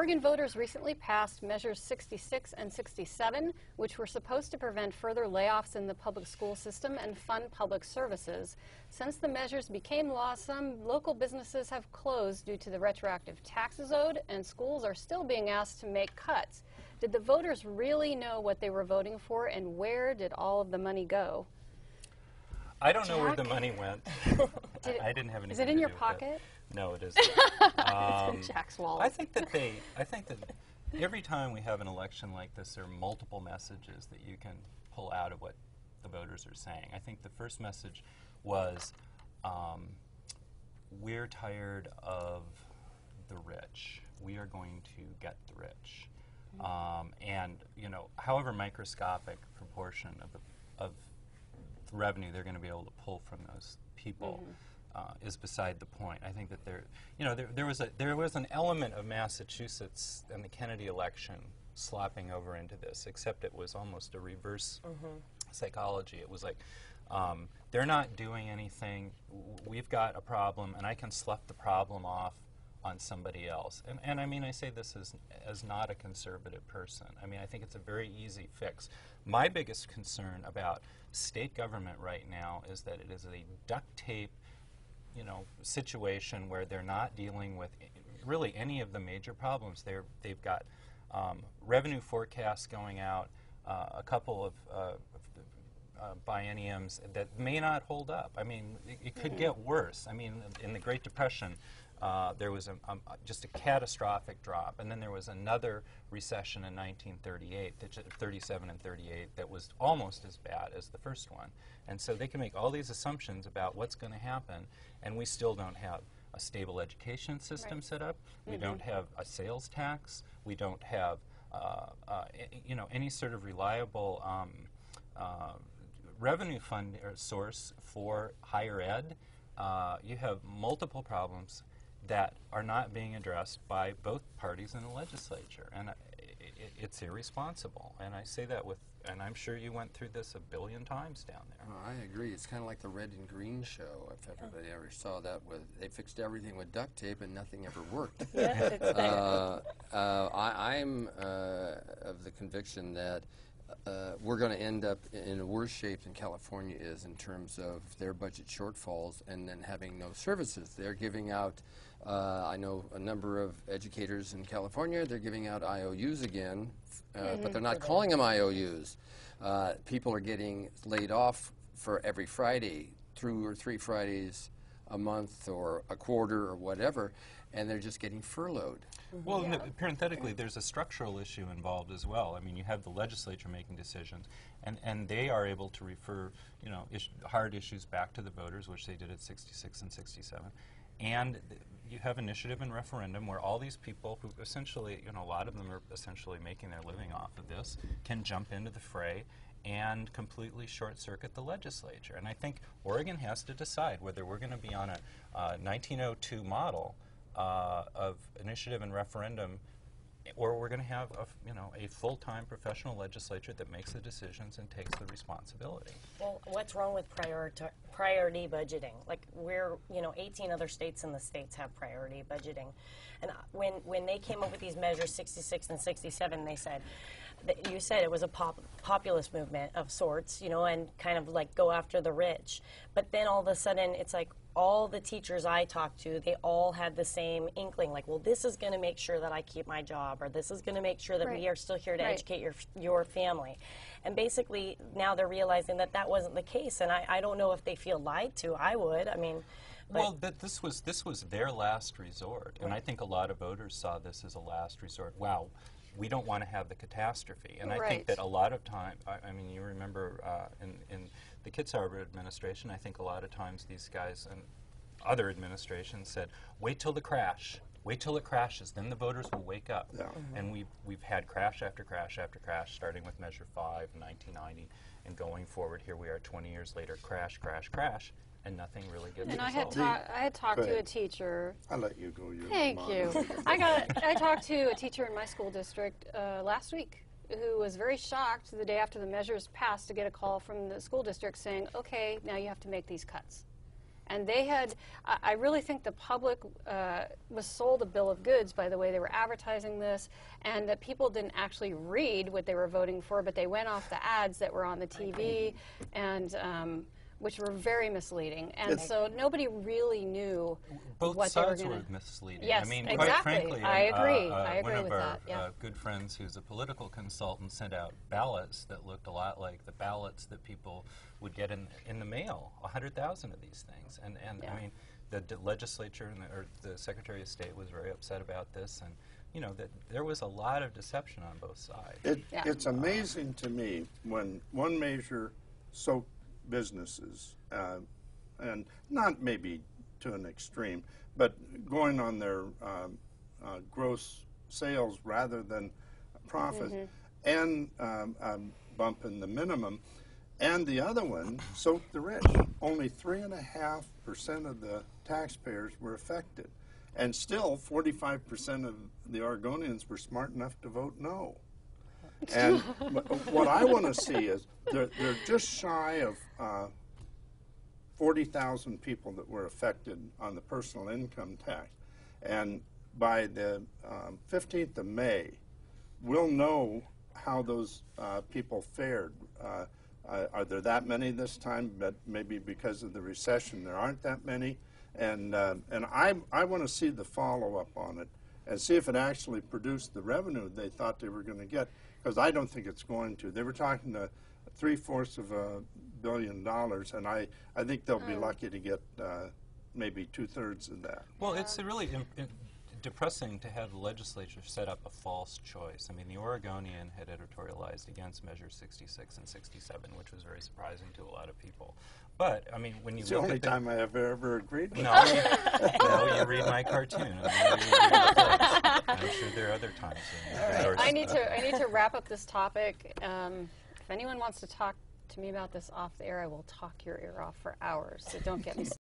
Oregon voters recently passed Measures 66 and 67, which were supposed to prevent further layoffs in the public school system and fund public services. Since the measures became law, some local businesses have closed due to the retroactive taxes owed, and schools are still being asked to make cuts. Did the voters really know what they were voting for, and where did all of the money go? I don't know where the money went. I didn't have anything to do with it. Is it in your pocket? No, it isn't. It's in Jack's wallet. I think that every time we have an election like this, there are multiple messages that you can pull out of what the voters are saying. I think the first message was, we're tired of the rich. We are going to get the rich. And, you know, however microscopic proportion of the revenue they're going to be able to pull from those people is beside the point. I think that there was an element of Massachusetts and the Kennedy election slopping over into this, except it was almost a reverse psychology. It was like, they're not doing anything, we've got a problem, and I can slough the problem off on somebody else. And I mean, I say this as not a conservative person. I mean, I think it's a very easy fix. My biggest concern about state government right now is that it is a duct tape, you know, situation where they're not dealing with really any of the major problems. They've got revenue forecasts going out, a couple of bienniums that may not hold up. I mean, it could get worse. I mean, in the Great Depression, there was just a catastrophic drop, and then there was another recession in 1938, 37 and 38, that was almost as bad as the first one. And so they can make all these assumptions about what's going to happen, and we still don't have a stable education system set up. We don't have a sales tax. We don't have, you know, any sort of reliable revenue fund or source for higher ed. You have multiple problems that are not being addressed by both parties in the legislature, and it's irresponsible. And I say that with, and I'm sure you went through this a billion times down there. Oh, I agree. It's kind of like the Red and Green show, if everybody ever saw that. They fixed everything with duct tape and nothing ever worked. I'm of the conviction that we're going to end up in a worse shape than California is in terms of their budget shortfalls and then having no services. They're giving out, I know a number of educators in California, they're giving out IOUs again, but they're not calling them IOUs. People are getting laid off for every Friday, 2 or 3 Fridays a month or a quarter or whatever, and they're just getting furloughed. Well, parenthetically, there's a structural issue involved as well. I mean, you have the legislature making decisions, and they are able to refer, you know, hard issues back to the voters, which they did at 66 and 67. And you have initiative and referendum where all these people who essentially, you know, a lot of them are essentially making their living off of this, can jump into the fray and completely short-circuit the legislature. And I think Oregon has to decide whether we're going to be on a 1902 model of initiative and referendum, or we're going to have a full-time professional legislature that makes the decisions and takes the responsibility. Well, what's wrong with priority budgeting? Like, 18 other states in the states have priority budgeting. And when they came up with these measures, 66 and 67, they said, you said it was a populist movement of sorts, you know, and kind of like go after the rich. But then all of a sudden, it's like all the teachers I talked to, they all had the same inkling, like, well, this is going to make sure that I keep my job, or this is going to make sure that we are still here to educate your family. And basically, now they're realizing that that wasn't the case, and I don't know if they feel lied to. I would. I mean, well, this was their last resort, and I think a lot of voters saw this as a last resort. Wow, we don't want to have the catastrophe. And I think that a lot of time, I mean, you remember in the Kitzhaber administration, I think a lot of times these guys and other administrations said, wait till the crash. Wait till it crashes, then the voters will wake up. Yeah. And we've had crash after crash after crash, starting with Measure 5 in 1990, and going forward, here we are 20 years later, crash, crash, crash, and nothing really gets resolved. I had talked to a teacher. I'll let you go. Thank you. I talked to a teacher in my school district last week who was very shocked the day after the measures passed to get a call from the school district saying, okay, now you have to make these cuts. And they had, I really think the public was sold a bill of goods by the way they were advertising this, and that people didn't actually read what they were voting for, but they went off the ads that were on the TV, and which were very misleading. And so nobody really knew Both what they were sides going were to. misleading. Yes, I mean, exactly. quite frankly, I agree. I agree one of with our that. Yeah. good friends, who's a political consultant, sent out ballots that looked a lot like the ballots that people would get in the mail. 100,000 of these things, and Yeah. I mean, the legislature and or the Secretary of State was very upset about this, and you know that there was a lot of deception on both sides. Yeah. It's amazing to me when one measure soaked businesses, and not maybe to an extreme, but going on their gross sales rather than profit, and bumping the minimum, and the other one soaked the rich. Only 3.5% of the taxpayers were affected, and still 45% of the Oregonians were smart enough to vote no. And what I want to see is they're just shy of 40,000 people that were affected on the personal income tax. And by the 15th of May, we'll know how those people fared. Are there that many this time? But maybe because of the recession, there aren't that many. And I want to see the follow-up on it and see if it actually produced the revenue they thought they were going to get. Because I don't think it's going to. They were talking to $750 million, and I think they'll be lucky to get maybe 2/3 of that. Well, it's really depressing to have the legislature set up a false choice. I mean, the Oregonian had editorialized against Measures 66 and 67, which was very surprising to a lot of people. But, I mean, when you It's the look only at the... time I have ever agreed with No, no, you read my cartoon. And you read the plays. I'm sure there are other times. I need to wrap up this topic. If anyone wants to talk to me about this off the air, I will talk your ear off for hours. So don't get me